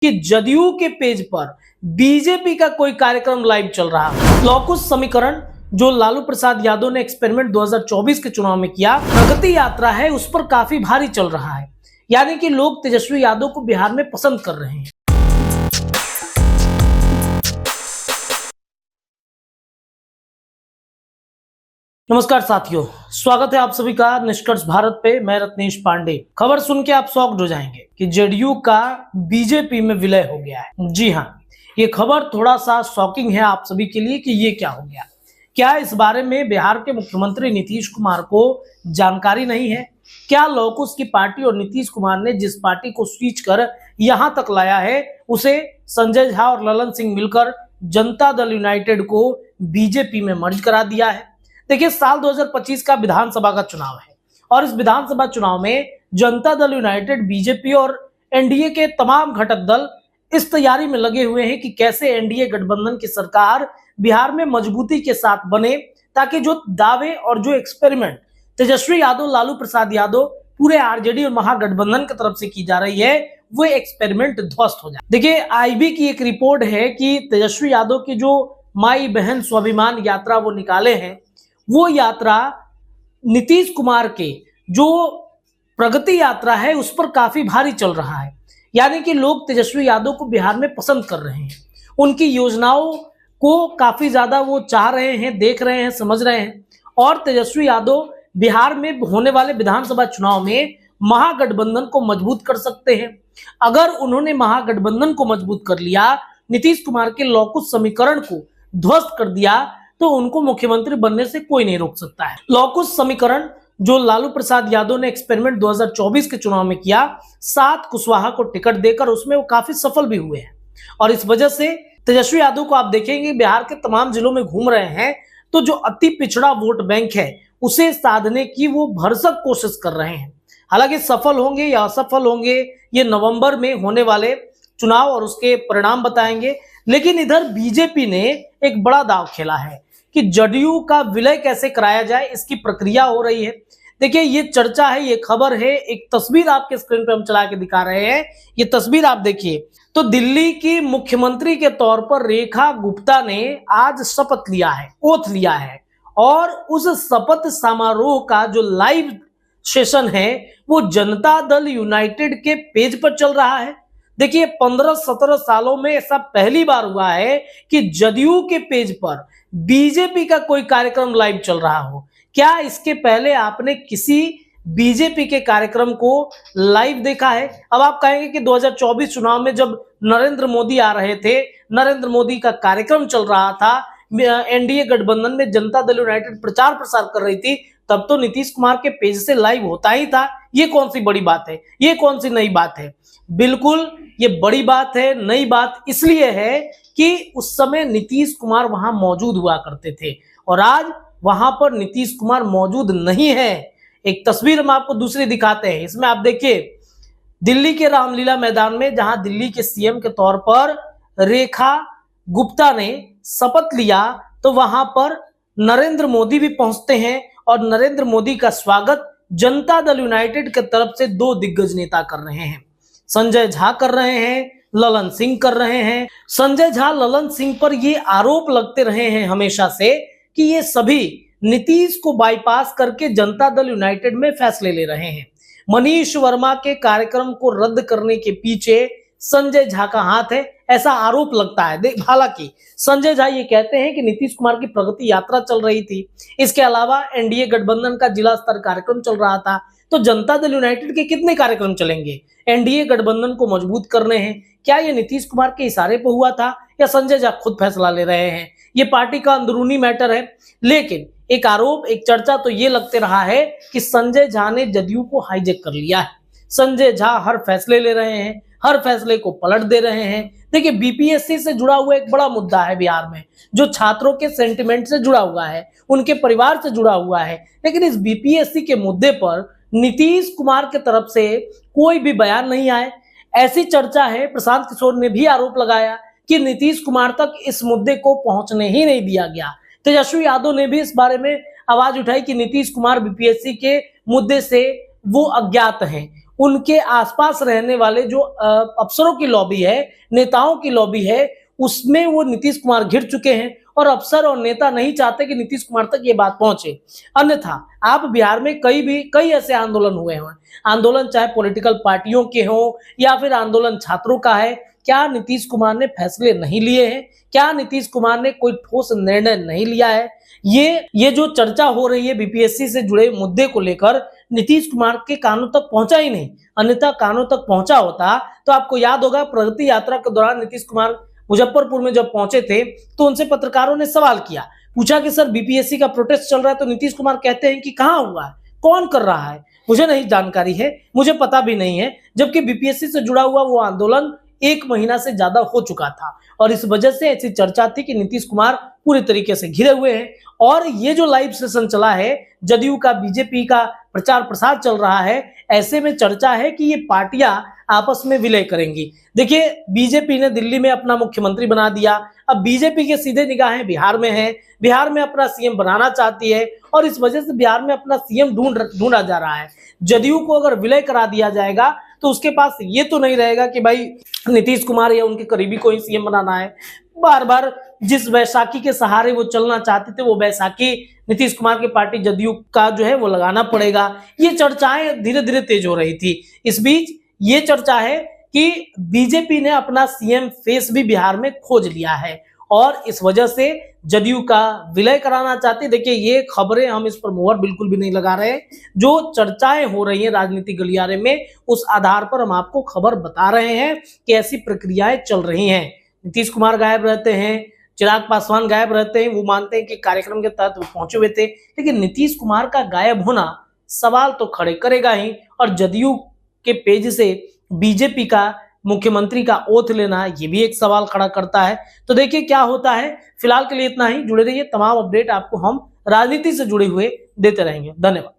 कि जदयू के पेज पर बीजेपी का कोई कार्यक्रम लाइव चल रहा है। लॉकुश समीकरण जो लालू प्रसाद यादव ने एक्सपेरिमेंट 2024 के चुनाव में किया, प्रगति यात्रा है, उस पर काफी भारी चल रहा है। यानी कि लोग तेजस्वी यादव को बिहार में पसंद कर रहे हैं। नमस्कार साथियों, स्वागत है आप सभी का निष्कर्ष भारत पे। मैं रत्नेश पांडे। खबर सुन के आप शॉक्ड हो जाएंगे कि जेडीयू का बीजेपी में विलय हो गया है। जी हाँ, ये खबर थोड़ा सा शॉकिंग है आप सभी के लिए कि ये क्या हो गया। क्या इस बारे में बिहार के मुख्यमंत्री नीतीश कुमार को जानकारी नहीं है? क्या लौकुश की पार्टी और नीतीश कुमार ने जिस पार्टी को स्विच कर यहां तक लाया है, उसे संजय झा और ललन सिंह मिलकर जनता दल यूनाइटेड को बीजेपी में मर्ज करा दिया है। देखिए, साल 2025 का विधानसभा का चुनाव है और इस विधानसभा चुनाव में जनता दल यूनाइटेड, बीजेपी और एनडीए के तमाम घटक दल इस तैयारी में लगे हुए हैं कि कैसे एनडीए गठबंधन की सरकार बिहार में मजबूती के साथ बने, ताकि जो दावे और जो एक्सपेरिमेंट तेजस्वी यादव, लालू प्रसाद यादव, पूरे आरजेडी और महागठबंधन की तरफ से की जा रही है, वो एक्सपेरिमेंट ध्वस्त हो जाए। देखिए, आईबी की एक रिपोर्ट है कि तेजस्वी यादव की जो माई बहन स्वाभिमान यात्रा वो निकाले हैं, वो यात्रा नीतीश कुमार के जो प्रगति यात्रा है उस पर काफी भारी चल रहा है। यानी कि लोग तेजस्वी यादव को बिहार में पसंद कर रहे हैं, उनकी योजनाओं को काफी ज्यादा वो चाह रहे हैं, देख रहे हैं, समझ रहे हैं। और तेजस्वी यादव बिहार में होने वाले विधानसभा चुनाव में महागठबंधन को मजबूत कर सकते हैं। अगर उन्होंने महागठबंधन को मजबूत कर लिया, नीतीश कुमार के लौकुश समीकरण को ध्वस्त कर दिया, तो उनको मुख्यमंत्री बनने से कोई नहीं रोक सकता है। लौकुश समीकरण जो लालू प्रसाद यादव ने एक्सपेरिमेंट 2024 के चुनाव में किया, 7 कुशवाहा को टिकट देकर, उसमें वो काफी सफल भी हुए हैं। और इस वजह से तेजस्वी यादव को आप देखेंगे बिहार के तमाम जिलों में घूम रहे हैं, तो जो अति पिछड़ा वोट बैंक है उसे साधने की वो भरसक कोशिश कर रहे हैं। हालांकि सफल होंगे या असफल होंगे, ये नवंबर में होने वाले चुनाव और उसके परिणाम बताएंगे। लेकिन इधर बीजेपी ने एक बड़ा दांव खेला है कि जदयू का विलय कैसे कराया जाए, इसकी प्रक्रिया हो रही है। देखिए, ये चर्चा है, ये खबर है। एक तस्वीर आपके स्क्रीन पे हम चला के दिखा रहे हैं, ये तस्वीर आप देखिए। तो दिल्ली की मुख्यमंत्री के तौर पर रेखा गुप्ता ने आज शपथ लिया है, ओथ लिया है, और उस शपथ समारोह का जो लाइव सेशन है वो जनता दल यूनाइटेड के पेज पर चल रहा है। देखिए, 15-17 सालों में ऐसा पहली बार हुआ है कि जदयू के पेज पर बीजेपी का कोई कार्यक्रम लाइव चल रहा हो। क्या इसके पहले आपने किसी बीजेपी के कार्यक्रम को लाइव देखा है? अब आप कहेंगे कि 2024 चुनाव में जब नरेंद्र मोदी आ रहे थे, नरेंद्र मोदी का कार्यक्रम चल रहा था, एनडीए गठबंधन में जनता दल यूनाइटेड प्रचार प्रसार कर रही थी, तब तो नीतीश कुमार के पेज से लाइव होता ही था। ये कौन सी बड़ी बात है, ये कौन सी नई बात है? बिल्कुल ये बड़ी बात है, नई बात इसलिए है कि उस समय नीतीश कुमार वहां मौजूद हुआ करते थे और आज वहां पर नीतीश कुमार मौजूद नहीं है। एक तस्वीर हम आपको दूसरी दिखाते हैं। इसमें आप देखिए, दिल्ली के रामलीला मैदान में जहां दिल्ली के सीएम के तौर पर रेखा गुप्ता ने शपथ लिया, तो वहां पर नरेंद्र मोदी भी पहुंचते हैं और नरेंद्र मोदी का स्वागत जनता दल यूनाइटेड की तरफ से 2 दिग्गज नेता कर रहे हैं। संजय झा कर रहे हैं, ललन सिंह कर रहे हैं। संजय झा, ललन सिंह पर ये आरोप लगते रहे हैं हमेशा से कि ये सभी नीतीश को बाईपास करके जनता दल यूनाइटेड में फैसले ले रहे हैं। मनीष वर्मा के कार्यक्रम को रद्द करने के पीछे संजय झा का हाथ है, ऐसा आरोप लगता है। हालांकि संजय झा ये कहते हैं कि नीतीश कुमार की प्रगति यात्रा चल रही थी, इसके अलावा एनडीए गठबंधन का जिला स्तर कार्यक्रम चल रहा था, तो जनता दल यूनाइटेड के कितने कार्यक्रम चलेंगे? एनडीए गठबंधन को मजबूत करने हैं। क्या ये नीतीश कुमार के इशारे पर हुआ था या संजय झा खुद फैसला ले रहे हैं? ये पार्टी का अंदरूनी मैटर है। लेकिन एक आरोप, एक चर्चा तो ये लगते रहा है कि संजय झा ने जदयू को हाईजैक कर लिया है। संजय झा हर फैसले ले रहे हैं, हर फैसले को पलट दे रहे हैं। देखिए, बीपीएससी से जुड़ा हुआ एक बड़ा मुद्दा है बिहार में, जो छात्रों के सेंटिमेंट से जुड़ा हुआ है, उनके परिवार से जुड़ा हुआ है। लेकिन इस बीपीएससी के मुद्दे पर नीतीश कुमार की तरफ से कोई भी बयान नहीं आए। ऐसी चर्चा है, प्रशांत किशोर ने भी आरोप लगाया कि नीतीश कुमार तक इस मुद्दे को पहुंचने ही नहीं दिया गया। तेजस्वी यादव ने भी इस बारे में आवाज उठाई कि नीतीश कुमार बीपीएससी के मुद्दे से वो अज्ञात हैं, उनके आसपास रहने वाले जो अफसरों की लॉबी है, नेताओं की लॉबी है, उसमें वो नीतीश कुमार घिर चुके हैं और अफसर और नेता नहीं चाहते कि नीतीश कुमार तक ये बात पहुंचे। अन्यथा आप बिहार में कई ऐसे आंदोलन हुए हैं, आंदोलन चाहे पॉलिटिकल पार्टियों के हों या फिर आंदोलन छात्रों का है, क्या नीतीश कुमार ने फैसले नहीं लिए हैं? क्या नीतीश कुमार ने कोई ठोस निर्णय नहीं लिया है? ये जो चर्चा हो रही है बीपीएससी से जुड़े मुद्दे को लेकर, नीतीश कुमार के कानों तक पहुंचा ही नहीं। अन्यथा कानों तक पहुंचा होता तो आपको याद होगा प्रगति यात्रा के दौरान नीतीश कुमार मुजफ्फरपुर में जब पहुंचे थे तो उनसे पत्रकारों ने सवाल किया, पूछा कि सर बीपीएससी का प्रोटेस्ट चल रहा है, तो नीतीश कुमार कहते हैं कि कहां हुआ है, कौन कर रहा है, मुझे नहीं जानकारी है, मुझे पता भी नहीं है। जबकि बीपीएससी से जुड़ा हुआ वो आंदोलन 1 महीना से ज्यादा हो चुका था और इस वजह से ऐसी चर्चा थी कि नीतीश कुमार पूरी तरीके से घिरे हुए हैं। और ये जो लाइव सेशन चला है, जदयू का बीजेपी का प्रचार प्रसार चल रहा है, ऐसे में चर्चा है कि ये पार्टियां आपस में विलय करेंगी। देखिए, बीजेपी ने दिल्ली में अपना मुख्यमंत्री बना दिया, अब बीजेपी के सीधे निगाहें बिहार में है, बिहार में अपना सीएम बनाना चाहती है और इस वजह से बिहार में अपना सीएम ढूंढा जा रहा है। जदयू को अगर विलय करा दिया जाएगा तो उसके पास ये तो नहीं रहेगा कि भाई नीतीश कुमार या उनके करीबी को ही सीएम बनाना है। बार बार जिस वैशाखी के सहारे वो चलना चाहते थे, वो वैशाखी नीतीश कुमार की पार्टी जदयू का जो है वो लगाना पड़ेगा। ये चर्चाएं धीरे धीरे तेज हो रही थी। इस बीच ये चर्चा है कि बीजेपी ने अपना सीएम फेस भी बिहार में खोज लिया है और इस वजह से जदयू का विलय कराना चाहती। देखिए, ये खबरें हम इस पर मुहर बिल्कुल भी नहीं लगा रहे, जो चर्चाएं हो रही हैं राजनीतिक गलियारे में उस आधार पर हम आपको खबर बता रहे हैं कि ऐसी प्रक्रियाएं चल रही हैं। नीतीश कुमार गायब रहते हैं, चिराग पासवान गायब रहते हैं, वो मानते हैं कि कार्यक्रम के तहत वो पहुंचे हुए थे, लेकिन नीतीश कुमार का गायब होना सवाल तो खड़े करेगा ही और जदयू के पेज से बीजेपी का मुख्यमंत्री का ओथ लेना ये भी एक सवाल खड़ा करता है। तो देखिए क्या होता है। फिलहाल के लिए इतना ही, जुड़े रहिए, तमाम अपडेट आपको हम राजनीति से जुड़े हुए देते रहेंगे। धन्यवाद।